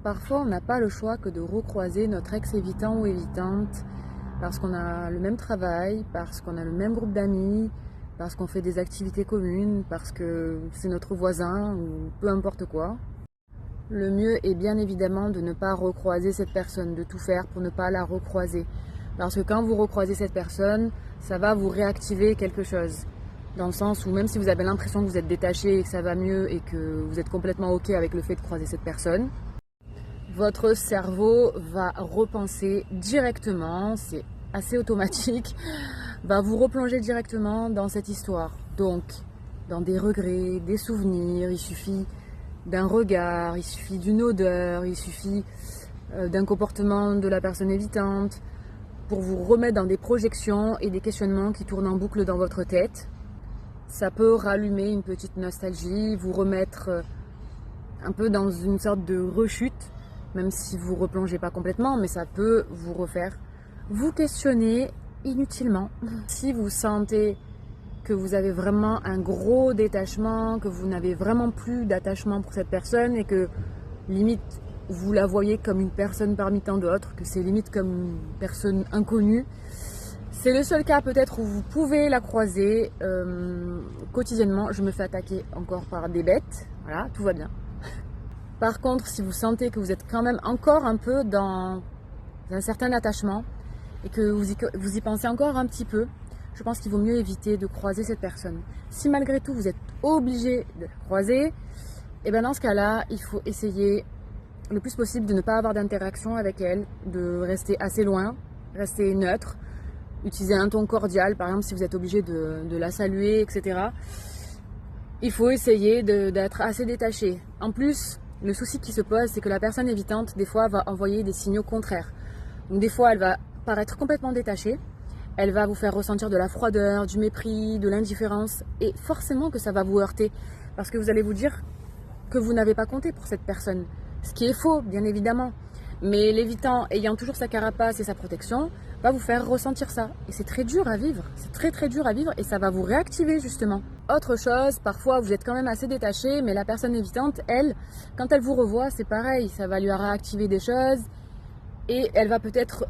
Parfois, on n'a pas le choix que de recroiser notre ex-évitant ou évitante parce qu'on a le même travail, parce qu'on a le même groupe d'amis, parce qu'on fait des activités communes, parce que c'est notre voisin ou peu importe quoi. Le mieux est bien évidemment de ne pas recroiser cette personne, de tout faire pour ne pas la recroiser. Parce que quand vous recroisez cette personne, ça va vous réactiver quelque chose. Dans le sens où même si vous avez l'impression que vous êtes détaché et que ça va mieux et que vous êtes complètement OK avec le fait de croiser cette personne, votre cerveau va repenser directement, c'est assez automatique, va vous replonger directement dans cette histoire. Donc, dans des regrets, des souvenirs, il suffit d'un regard, il suffit d'une odeur, il suffit d'un comportement de la personne évitante pour vous remettre dans des projections et des questionnements qui tournent en boucle dans votre tête. Ça peut rallumer une petite nostalgie, vous remettre un peu dans une sorte de rechute, même si vous ne replongez pas complètement, mais ça peut vous refaire vous questionner inutilement. Si vous sentez que vous avez vraiment un gros détachement, que vous n'avez vraiment plus d'attachement pour cette personne et que limite vous la voyez comme une personne parmi tant d'autres, que c'est limite comme une personne inconnue, c'est le seul cas peut-être où vous pouvez la croiser quotidiennement. Je me fais attaquer encore par des bêtes, voilà, tout va bien. Par contre, si vous sentez que vous êtes quand même encore un peu dans un certain attachement et que vous y pensez encore un petit peu, je pense qu'il vaut mieux éviter de croiser cette personne. Si malgré tout vous êtes obligé de la croiser, et bien dans ce cas-là, il faut essayer le plus possible de ne pas avoir d'interaction avec elle, de rester assez loin, rester neutre, utiliser un ton cordial, par exemple si vous êtes obligé de la saluer, etc. Il faut essayer d'être assez détaché. En plus, le souci qui se pose, c'est que la personne évitante, des fois, va envoyer des signaux contraires. Donc des fois, elle va paraître complètement détachée, elle va vous faire ressentir de la froideur, du mépris, de l'indifférence, et forcément que ça va vous heurter, parce que vous allez vous dire que vous n'avez pas compté pour cette personne. Ce qui est faux, bien évidemment. Mais l'évitant, ayant toujours sa carapace et sa protection, va vous faire ressentir ça. Et c'est très dur à vivre, c'est très très dur à vivre, et ça va vous réactiver justement. Autre chose, parfois vous êtes quand même assez détaché, mais la personne évitante, elle, quand elle vous revoit, c'est pareil, ça va lui réactiver des choses, et elle va peut-être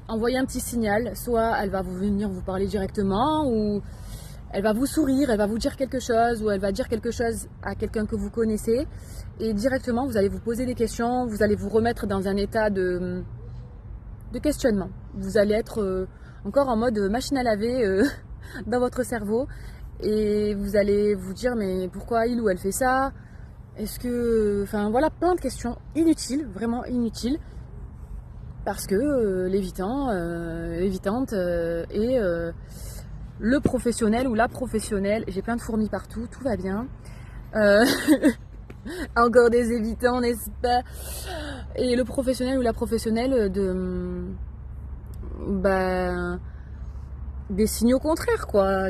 envoyer un petit signal, soit elle va venir vous parler directement, ou elle va vous sourire, elle va vous dire quelque chose, ou elle va dire quelque chose à quelqu'un que vous connaissez, et directement vous allez vous poser des questions, vous allez vous remettre dans un état de questionnement. Vous allez être encore en mode machine à laver dans votre cerveau, et vous allez vous dire mais pourquoi il ou elle fait ça? Est-ce que... Enfin voilà, plein de questions inutiles, vraiment inutiles, parce que l'évitante est le professionnel ou la professionnelle, j'ai plein de fourmis partout, tout va bien. Encore des évitants, n'est-ce pas? Et le professionnel ou la professionnelle des signaux contraires, quoi.